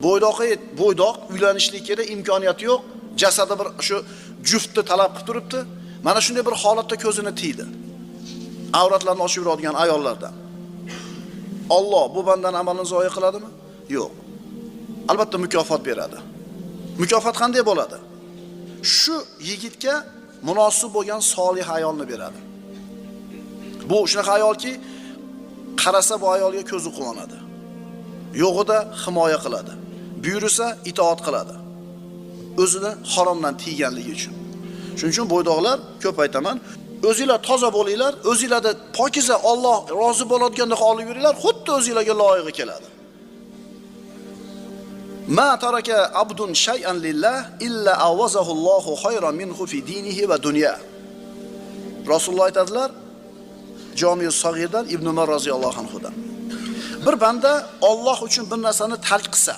Bo'ydoq uylanishlikka imkoniyati yo'q, jasadi bir shu juftni talab qilib turibdi. Mana shunday bir holatda ko'zini tiydi. Avratlarni ochib yuradigan ayollardan. Alloh bu bandan amalini zoya qiladimi? Yo'q. Albatta mukofot beradi. Mukofot qanday bo'ladi? Shu yigitga munosib bo'lgan solih ayolni beradi. Bu shunaqa ayolki, qarasa bu ayolga ko'zi quvonadi. Yo'g'ida himoya qiladi. Buyursa itoat qiladi. O'zini haromdan tiyganligi uchun. Shuning uchun bo'ydoqlar ko'p aytaman, o'zingizlar toza bo'linglar, o'zingizlarda pokiza Alloh rozi bo'ladigandek olib yuringlar, xuddi o'zingizlarga loyiqi keladi. Ma taraka abdun shay'an lillah illa awazahu Allohu khayran minhu fi dinihi va dunya. Rasululloh aytadilar, Jami' Sag'irdan Ibn Umar roziyallohu anhudan. Bir banda Alloh uchun bir narsani tark qilsa,